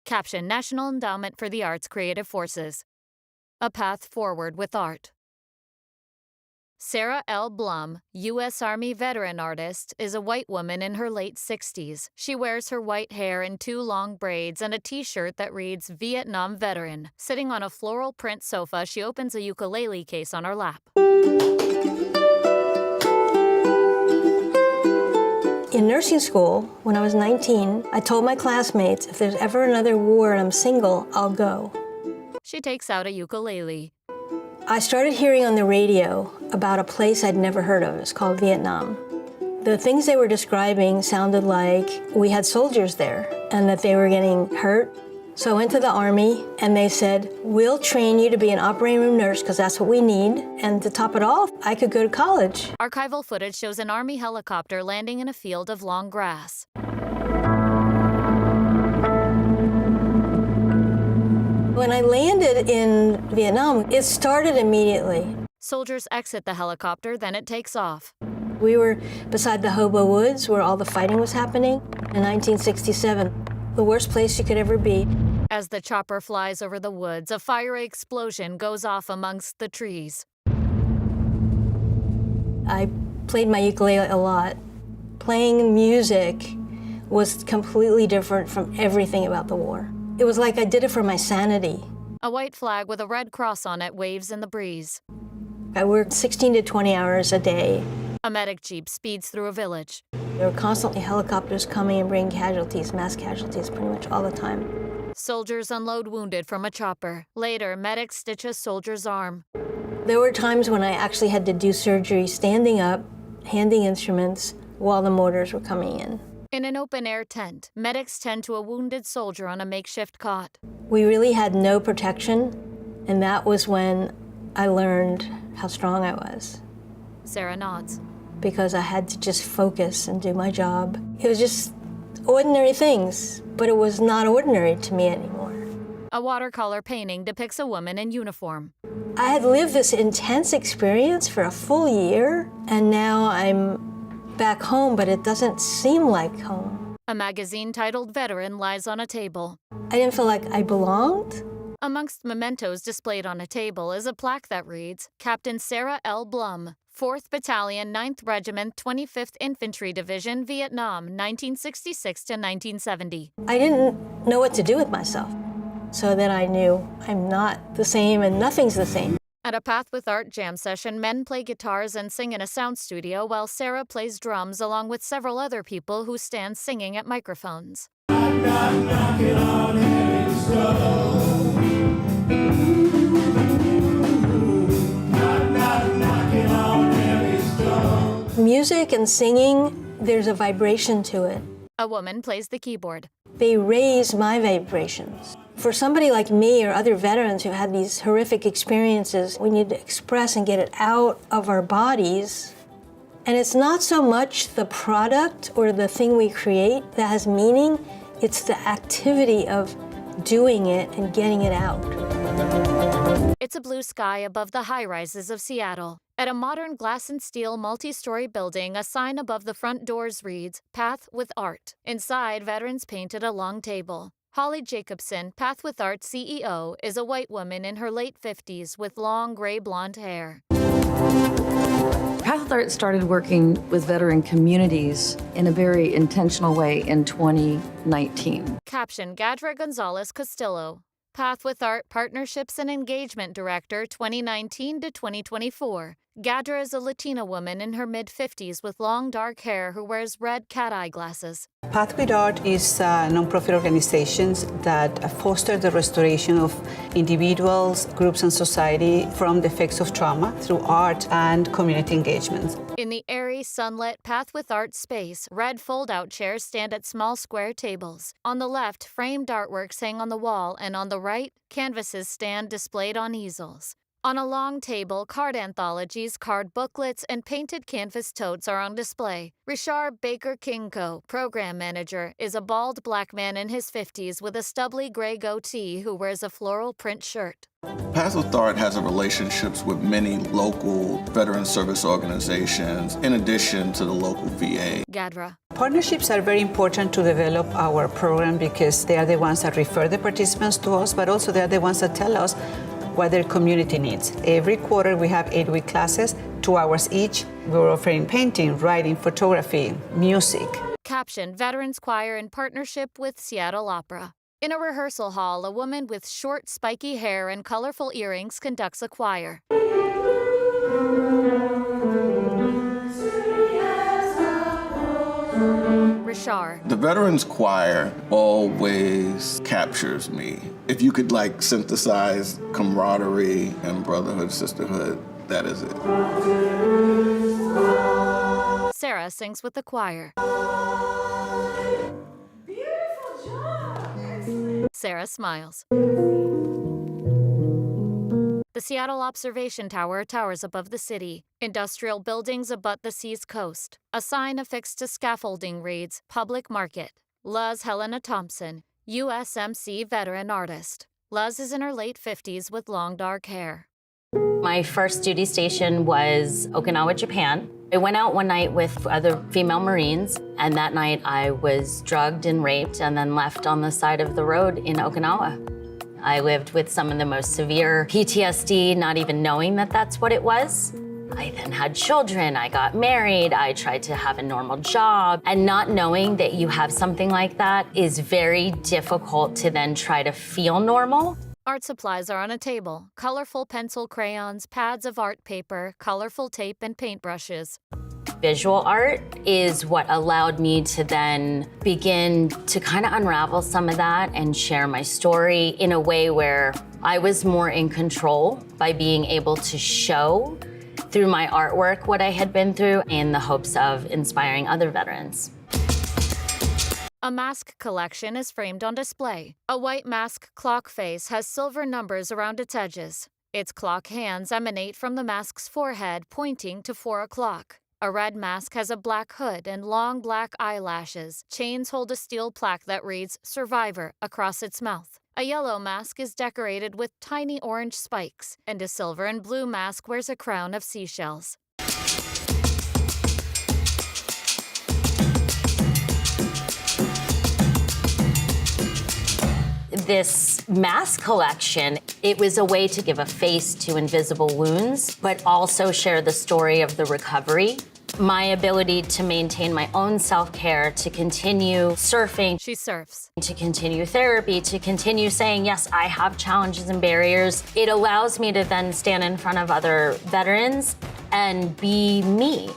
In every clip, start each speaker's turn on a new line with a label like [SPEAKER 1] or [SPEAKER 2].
[SPEAKER 1] Caption: National Endowment for the Arts Creative Forces. A Path Forward with Art. Sarah L. Blum, U.S. Army veteran artist, is a white woman in her late 60s. She wears her white hair in 2 long braids and a t-shirt that reads Vietnam Veteran. Sitting on a floral print sofa, she opens a ukulele case on her lap.
[SPEAKER 2] In nursing school, when I was 19, I told my classmates, if there's ever another war and I'm single, I'll go.
[SPEAKER 1] She takes out a ukulele.
[SPEAKER 2] I started hearing on the radio about a place I'd never heard of. It's called Vietnam. The things they were describing sounded like we had soldiers there and that they were getting hurt. So I went to the Army and they said, we'll train you to be an operating room nurse because that's what we need. And to top it off, I could go to college.
[SPEAKER 1] Archival footage shows an Army helicopter landing in a field of long grass.
[SPEAKER 2] When I landed in Vietnam, it started immediately.
[SPEAKER 1] Soldiers exit the helicopter, then it takes off.
[SPEAKER 2] We were beside the Hobo Woods where all the fighting was happening in 1967. The worst place you could ever be.
[SPEAKER 1] As the chopper flies over the woods, a fiery explosion goes off amongst the trees.
[SPEAKER 2] I played my ukulele a lot. Playing music was completely different from everything about the war. It was like I did it for my sanity.
[SPEAKER 1] A white flag with a red cross on it waves in the breeze.
[SPEAKER 2] I worked 16 to 20 hours a day.
[SPEAKER 1] A medic jeep speeds through a village.
[SPEAKER 2] There were constantly helicopters coming and bringing casualties, mass casualties, pretty much all the time.
[SPEAKER 1] Soldiers unload wounded from a chopper. Later, medics stitch a soldier's arm.
[SPEAKER 2] There were times when I actually had to do surgery standing up, handing instruments, while the mortars were coming in.
[SPEAKER 1] In an open-air tent, medics tend to a wounded soldier on a makeshift cot.
[SPEAKER 2] We really had no protection, and that was when I learned how strong I was.
[SPEAKER 1] Sarah nods.
[SPEAKER 2] Because I had to just focus and do my job. It was just ordinary things, but it was not ordinary to me anymore.
[SPEAKER 1] A watercolor painting depicts a woman in uniform.
[SPEAKER 2] I had lived this intense experience for a full year, and now I'm back home, but it doesn't seem like home.
[SPEAKER 1] A magazine titled Veteran lies on a table.
[SPEAKER 2] I didn't feel like I belonged.
[SPEAKER 1] Amongst mementos displayed on a table is a plaque that reads, Captain Sarah L. Blum, 4th Battalion, 9th Regiment, 25th Infantry Division, Vietnam, 1966 to 1970.
[SPEAKER 2] I didn't know what to do with myself. So then I knew I'm not the same and nothing's the same.
[SPEAKER 1] At a Path with Art jam session, men play guitars and sing in a sound studio while Sarah plays drums along with several other people who stand singing at microphones.
[SPEAKER 2] Music and singing, there's a vibration to it.
[SPEAKER 1] A woman plays the keyboard.
[SPEAKER 2] They raise my vibrations. For somebody like me or other veterans who had these horrific experiences, we need to express and get it out of our bodies. And it's not so much the product or the thing we create that has meaning, it's the activity of doing it and getting it out.
[SPEAKER 1] It's a blue sky above the high-rises of Seattle. At a modern glass and steel multi-story building, a sign above the front doors reads, Path with Art. Inside, veterans painted a long table. Holly Jacobson, Path with Art CEO, is a white woman in her late 50s with long gray blonde hair.
[SPEAKER 3] Path with Art started working with veteran communities in a very intentional way in 2019.
[SPEAKER 1] Caption: Gadra Gonzalez Castillo, Path with Art Partnerships and Engagement Director 2019 to 2024. Gadra is a Latina woman in her mid-50s with long dark hair who wears red cat-eye glasses.
[SPEAKER 4] Path with Art is a nonprofit organization that fosters the restoration of individuals, groups, and society from the effects of trauma through art and community engagement.
[SPEAKER 1] In the airy, sunlit Path with Art space, red fold-out chairs stand at small square tables. On the left, framed artworks hang on the wall, and on the right, canvases stand displayed on easels. On a long table, card anthologies, card booklets, and painted canvas totes are on display. Richard Baker Kingco, program manager, is a bald black man in his 50s with a stubbly gray goatee who wears a floral print shirt.
[SPEAKER 5] Path with Art has relationships with many local veteran service organizations, in addition to the local VA.
[SPEAKER 1] Gadra.
[SPEAKER 4] Partnerships are very important to develop our program because they are the ones that refer the participants to us, but also they are the ones that tell us what their community needs. Every quarter we have 8-week classes, 2 hours each. We're offering painting, writing, photography, music.
[SPEAKER 1] Caption, Veterans Choir in partnership with Seattle Opera. In a rehearsal hall, a woman with short, spiky hair and colorful earrings conducts a choir. Richard.
[SPEAKER 5] The Veterans Choir always captures me. If you could synthesize camaraderie and brotherhood, sisterhood, that is it.
[SPEAKER 1] Sarah sings with the choir.
[SPEAKER 6] Beautiful job!
[SPEAKER 1] Sarah smiles. The Seattle Observation Tower towers above the city. Industrial buildings abut the sea's coast. A sign affixed to scaffolding reads, Public Market. Luz Helena Thompson, USMC veteran artist. Luz is in her late 50s with long dark hair.
[SPEAKER 7] My first duty station was Okinawa, Japan. I went out one night with other female Marines, and that night I was drugged and raped and then left on the side of the road in Okinawa. I lived with some of the most severe PTSD, not even knowing that that's what it was. I then had children, I got married, I tried to have a normal job, and not knowing that you have something like that is very difficult to then try to feel normal.
[SPEAKER 1] Art supplies are on a table. Colorful pencil crayons, pads of art paper, colorful tape, and paintbrushes.
[SPEAKER 7] Visual art is what allowed me to then begin to kind of unravel some of that and share my story in a way where I was more in control by being able to show through my artwork what I had been through in the hopes of inspiring other veterans.
[SPEAKER 1] A mask collection is framed on display. A white mask clock face has silver numbers around its edges. Its clock hands emanate from the mask's forehead, pointing to 4 o'clock. A red mask has a black hood and long black eyelashes. Chains hold a steel plaque that reads, Survivor, across its mouth. A yellow mask is decorated with tiny orange spikes, and a silver and blue mask wears a crown of seashells.
[SPEAKER 7] This mask collection, it was a way to give a face to invisible wounds, but also share the story of the recovery. My ability to maintain my own self-care, to continue surfing.
[SPEAKER 1] She surfs.
[SPEAKER 7] To continue therapy, to continue saying, yes, I have challenges and barriers. It allows me to then stand in front of other veterans and be me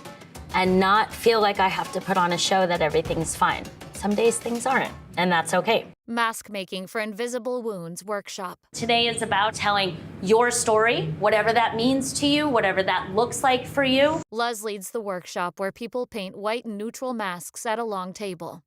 [SPEAKER 7] and not feel like I have to put on a show that everything's fine. Some days things aren't, and that's okay.
[SPEAKER 1] Mask Making for Invisible Wounds workshop.
[SPEAKER 7] Today is about telling your story, whatever that means to you, whatever that looks like for you.
[SPEAKER 1] Luz leads the workshop where people paint white and neutral masks at a long table.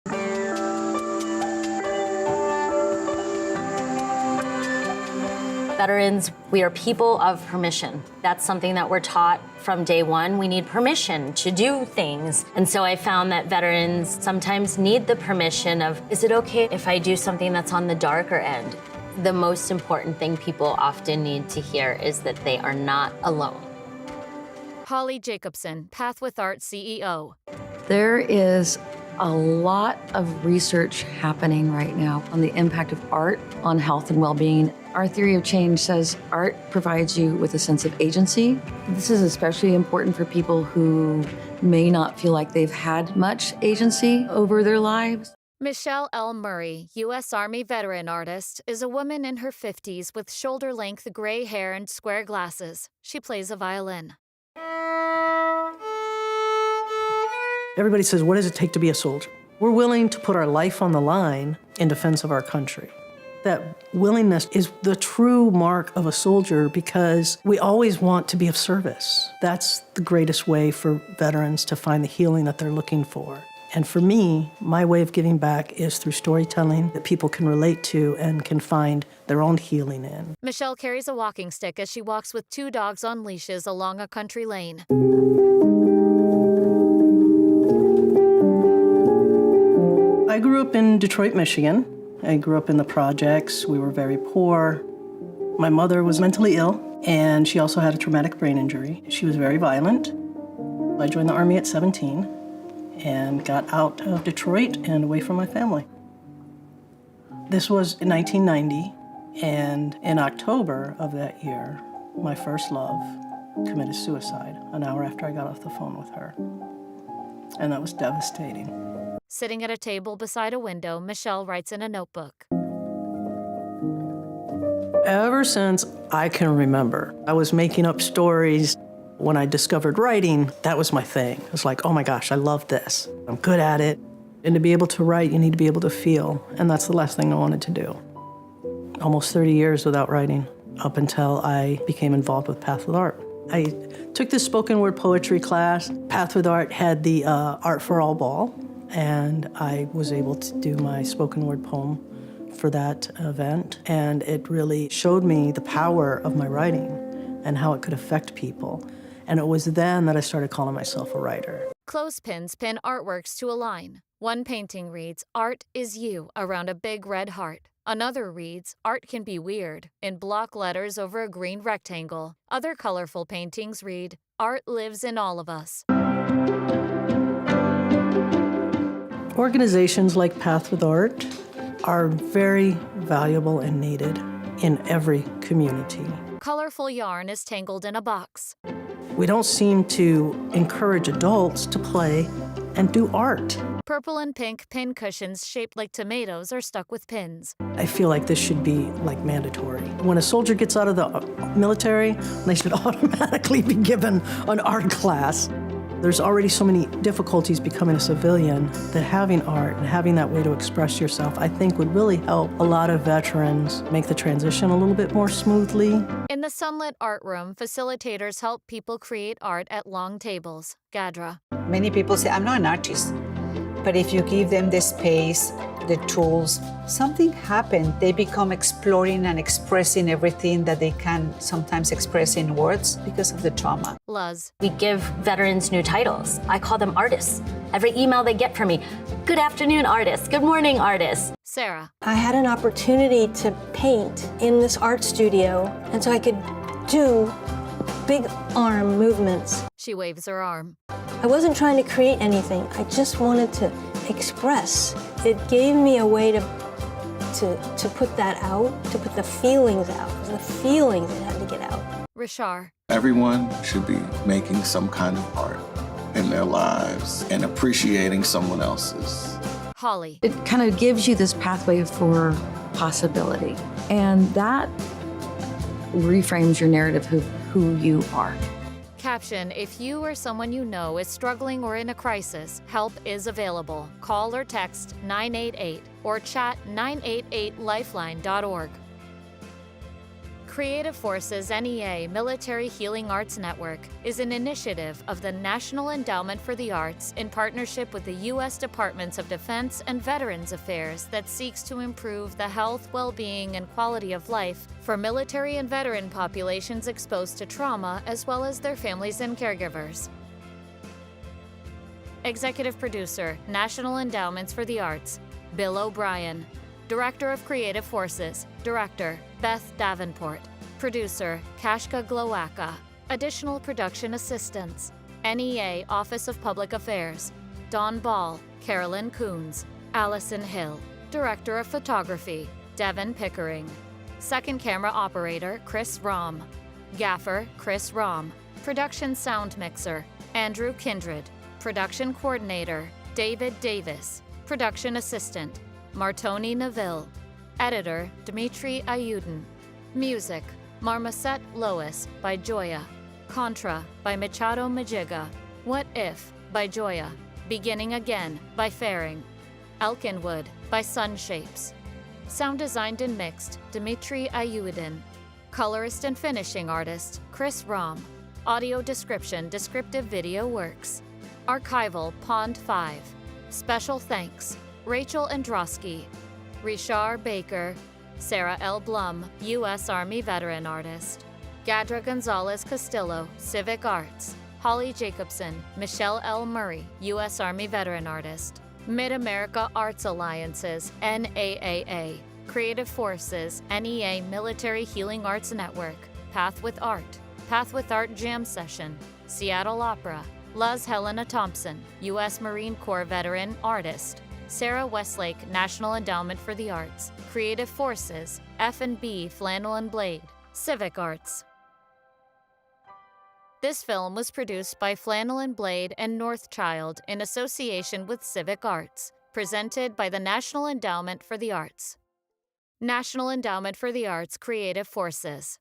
[SPEAKER 7] Veterans, we are people of permission. That's something that we're taught from day one. We need permission to do things. And so I found that veterans sometimes need the permission of, is it okay if I do something that's on the darker end? The most important thing people often need to hear is that they are not alone.
[SPEAKER 1] Holly Jacobson, Path with Art CEO.
[SPEAKER 3] There is a lot of research happening right now on the impact of art on health and well-being. Our theory of change says art provides you with a sense of agency. This is especially important for people who may not feel like they've had much agency over their lives.
[SPEAKER 1] Michelle L. Murray, U.S. Army veteran artist, is a woman in her 50s with shoulder-length gray hair and square glasses. She plays a violin.
[SPEAKER 8] Everybody says, what does it take to be a soldier? We're willing to put our life on the line in defense of our country. That willingness is the true mark of a soldier because we always want to be of service. That's the greatest way for veterans to find the healing that they're looking for. And for me, my way of giving back is through storytelling that people can relate to and can find their own healing in.
[SPEAKER 1] Michelle carries a walking stick as she walks with 2 dogs on leashes along a country lane.
[SPEAKER 8] I grew up in Detroit, Michigan. I grew up in the projects. We were very poor. My mother was mentally ill, and she also had a traumatic brain injury. She was very violent. I joined the Army at 17 and got out of Detroit and away from my family. This was in 1990, and in October of that year, my first love committed suicide an hour after I got off the phone with her. And that was devastating.
[SPEAKER 1] Sitting at a table beside a window, Michelle writes in a notebook.
[SPEAKER 8] Ever since I can remember, I was making up stories. When I discovered writing, that was my thing. It was like, oh my gosh, I love this. I'm good at it. And to be able to write, you need to be able to feel. And that's the last thing I wanted to do. Almost 30 years without writing, up until I became involved with Path with Art. I took this spoken word poetry class. Path with Art had the Art for All ball, and I was able to do my spoken word poem for that event. And it really showed me the power of my writing and how it could affect people. And it was then that I started calling myself a writer.
[SPEAKER 1] Clothespins pin artworks to a line. One painting reads, "Art is you," around a big red heart. Another reads, "Art can be weird," in block letters over a green rectangle. Other colorful paintings read, "Art lives in all of us."
[SPEAKER 8] Organizations like Path with Art are very valuable and needed in every community.
[SPEAKER 1] Colorful yarn is tangled in a box.
[SPEAKER 8] We don't seem to encourage adults to play and do art.
[SPEAKER 1] Purple and pink pin cushions shaped like tomatoes are stuck with pins.
[SPEAKER 8] I feel like this should be like mandatory. When a soldier gets out of the military, they should automatically be given an art class. There's already so many difficulties becoming a civilian that having art and having that way to express yourself, I think would really help a lot of veterans make the transition a little bit more smoothly.
[SPEAKER 1] In the sunlit art room, facilitators help people create art at long tables. Gadra.
[SPEAKER 4] Many people say, I'm not an artist. But if you give them the space, the tools, something happens. They become exploring and expressing everything that they can sometimes express in words because of the trauma.
[SPEAKER 1] Luz.
[SPEAKER 7] We give veterans new titles. I call them artists. Every email they get from me, "Good afternoon, artist. Good morning, artist."
[SPEAKER 1] Sarah.
[SPEAKER 2] I had an opportunity to paint in this art studio, and so I could do big arm movements.
[SPEAKER 1] She waves her arm.
[SPEAKER 2] I wasn't trying to create anything. I just wanted to express. It gave me a way to put that out, to put the feelings out. It was the feelings that had to get out.
[SPEAKER 1] Rishar.
[SPEAKER 5] Everyone should be making some kind of art in their lives and appreciating someone else's.
[SPEAKER 1] Holly.
[SPEAKER 3] It kind of gives you this pathway for possibility, and that reframes your narrative of who you are.
[SPEAKER 1] Caption, if you or someone you know is struggling or in a crisis, help is available. Call or text 988 or chat 988lifeline.org. Creative Forces NEA Military Healing Arts Network is an initiative of the National Endowment for the Arts in partnership with the U.S. Departments of Defense and Veterans Affairs that seeks to improve the health, well-being, and quality of life for military and veteran populations exposed to trauma, as well as their families and caregivers. Executive Producer, National Endowments for the Arts, Bill O'Brien. Director of Creative Forces, Director, Beth Davenport. Producer, Kashka Glowacka. Additional production assistants, NEA Office of Public Affairs, Dawn Ball, Carolyn Coons, Allison Hill. Director of Photography, Devin Pickering. Second camera operator, Chris Rom. Gaffer, Chris Rom. Production sound mixer, Andrew Kindred. Production coordinator, David Davis. Production assistant, Martoni Neville. Editor, Dmitry Ayudin. Music, Marmoset Lois by Joya. Contra by Machado Majiga. What If by Joya. Beginning Again by Faring. Elkinwood by Sun Shapes. Sound designed and mixed, Dmitry Ayudin. Colorist and finishing artist, Chris Rom. Audio description, Descriptive Video Works. Archival, Pond 5. Special thanks: Rachel Androsky, Rishar Baker, Sarah L. Blum, U.S. Army veteran artist, Gadra Gonzalez Castillo, Civic Arts, Holly Jacobson, Michelle L. Murray, U.S. Army veteran artist, Mid-America Arts Alliances, NAAA, Creative Forces, NEA Military Healing Arts Network, Path with Art Jam Session, Seattle Opera, Luz Helena Thompson, U.S. Marine Corps veteran artist, Sarah Westlake National Endowment for the Arts, Creative Forces, F&B Flannel and Blade, Civic Arts. This film was produced by Flannel and Blade and Northchild in association with Civic Arts, presented by the National Endowment for the Arts. National Endowment for the Arts Creative Forces.